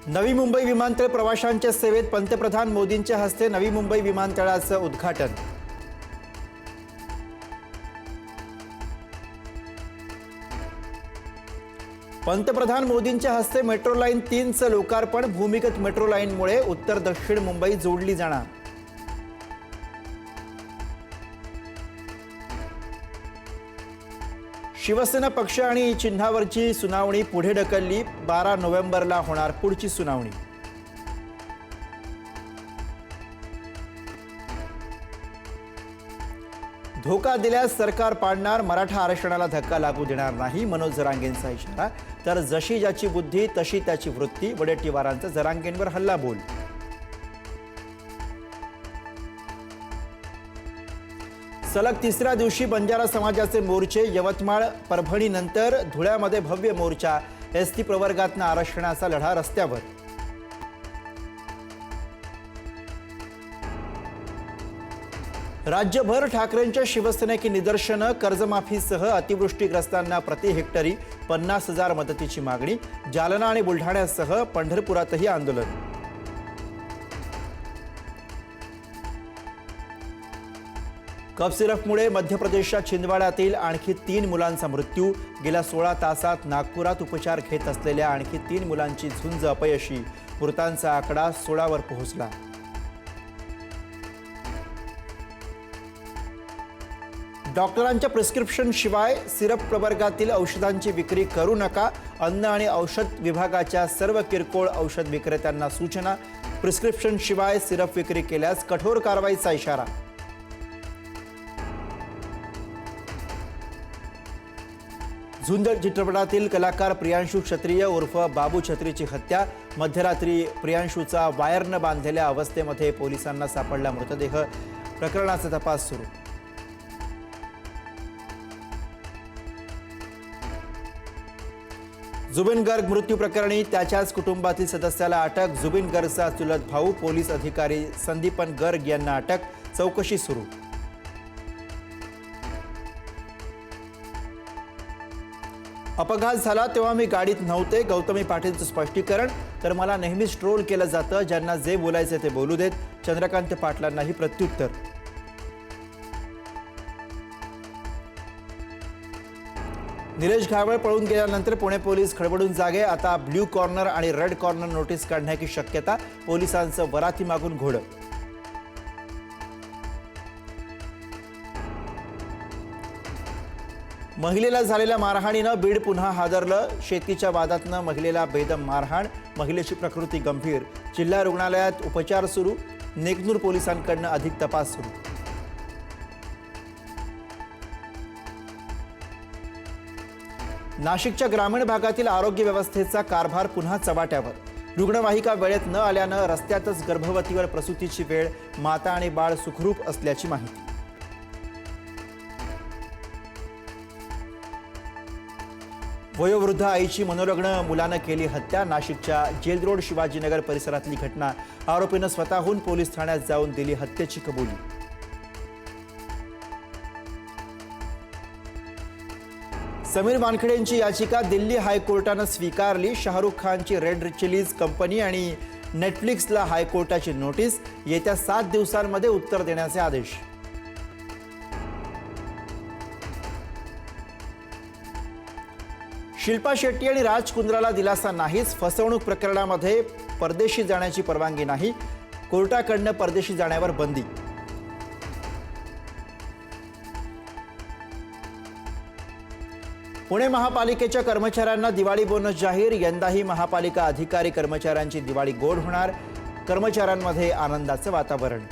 नवी मुंबई विमानतळ प्रवाशांच्या सेवेत पंतप्रधान मोदींच्या हस्ते नवी मुंबई विमानतळाचं उद्घाटन। पंतप्रधान मोदींच्या हस्ते मेट्रो लाईन 3चं लोकार्पण। भूमिगत मेट्रो लाईनमुळे उत्तर दक्षिण मुंबई जोडली जाणार। शिवसेना पक्ष आणि चिन्हावरची सुनावणी पुढे ढकलली। 12 नोव्हेंबरला होणार पुढची सुनावणी। धोका दिल्यास सरकार पाडणार। मराठा आरक्षणाला धक्का लागू देणार नाही, मनोज जरांगेंचा इशारा। तर जशी ज्याची बुद्धी तशी त्याची वृत्ती, वडेट्टीवारांचा जरांगेंवर हल्लाबोल। सलग तिसऱ्या दिवशी बंजारा समाजाचे मोर्चे। यवतमाळ परभणी नंतर धुळ्यामध्ये भव्य मोर्चा। एसटी प्रवर्गातून आरक्षणाचा लढा रस्त्यावर। राज्यभर ठाकरेंच्या शिवसेनेची निदर्शनं। कर्जमाफीसह अतिवृष्टीग्रस्तांना प्रति हेक्टरी 50,000 मदतीची मागणी। जालना आणि बुलढाण्यासह पंढरपुरातही आंदोलन। कफ सिरपमुळे मध्य प्रदेशच्या छिंदवाड्यातील आणखी 3 मुलांचा मृत्यू। गेल्या 16 तासात नागपुरात उपचार घेत असलेल्या आणखी 3 मुलांची झुंज अपयशी। मृतांचा आकडा 16 वर पोहोचला। डॉक्टरांच्या प्रिस्क्रिप्शन शिवाय सिरप प्रवर्गातील औषधांची विक्री करू नका। अन्न आणि औषध विभागाच्या सर्व किरकोळ औषध विक्रेत्यांना सूचना। प्रिस्क्रिप्शन शिवाय सिरप विक्री केल्यास कठोर कारवाईचा इशारा। झुंज चित्रपटातील कलाकार प्रियांशू क्षत्रिय उर्फ बाबू छत्रीची हत्या। मध्यरात्री प्रियांशूचा वायरनं बांधलेल्या अवस्थेमध्ये पोलिसांना सापडला मृतदेह। प्रकरणाचा तपास सुरू। जुबिन गर्ग मृत्यू प्रकरणी त्याच्याच कुटुंबातील सदस्याला अटक। जुबिन गर्गचा चुलत भाऊ पोलीस अधिकारी संदीपन गर्ग यांना अटक। चौकशी सुरू। अपघात झाला तेव्हा मी गाडीत नव्हते, गौतमी पाटीलचं स्पष्टीकरण। तर मला नेहमीच ट्रोल केलं जातं, ज्यांना जे बोलायचे ते बोलू देत। चंद्रकांत पाटलांनाही प्रत्युत्तर। निलेश घावळ पळून गेल्यानंतर पुणे पोलीस खडबडून जागे। आता ब्ल्यू कॉर्नर आणि रेड कॉर्नर नोटीस काढण्याची शक्यता। पोलिसांचं वराती मागून घोडं। महिलेला झालेल्या मारहाणीनं बीड पुन्हा हादरलं। शेतीच्या वादातनं महिलेला बेदम मारहाण। महिलेची प्रकृती गंभीर। जिल्हा रुग्णालयात उपचार सुरू। नेकनूर पोलिसांकडून अधिक तपास सुरू। नाशिकच्या ग्रामीण भागातील आरोग्य व्यवस्थेचा कारभार पुन्हा चव्हाट्यावर। रुग्णवाहिका वेळेत न आल्यानं रस्त्यातच गर्भवतीवर प्रसूतीची वेळ। माता आणि बाळ सुखरूप असल्याची माहिती। वयोवृद्ध आईची मनोलग्न मुलानं केली हत्या। नाशिकच्या जेल रोड शिवाजीनगर परिसरातली घटना। आरोपीनं स्वतःहून पोलीस ठाण्यात जाऊन दिली हत्येची कबुली। समीर वानखेडेंची याचिका दिल्ली हायकोर्टानं स्वीकारली। शाहरुख खानची रेड चिलीज कंपनी आणि नेटफ्लिक्सला हायकोर्टाची नोटीस। येत्या 7 दिवसांमध्ये उत्तर देण्याचे आदेश। शिल्पा शेट्टी आणि राज कुंद्राला दिलासा नाहीच। फसवणूक प्रकरणामध्ये परदेशी जाण्याची परवानगी नाही। कोर्टाकडनं परदेशी जाण्यावर बंदी। पुणे महापालिकेच्या कर्मचाऱ्यांना दिवाळी बोनस जाहीर। यंदाही महापालिका अधिकारी कर्मचाऱ्यांची दिवाळी गोड होणार। कर्मचाऱ्यांमध्ये आनंदाचं वातावरण।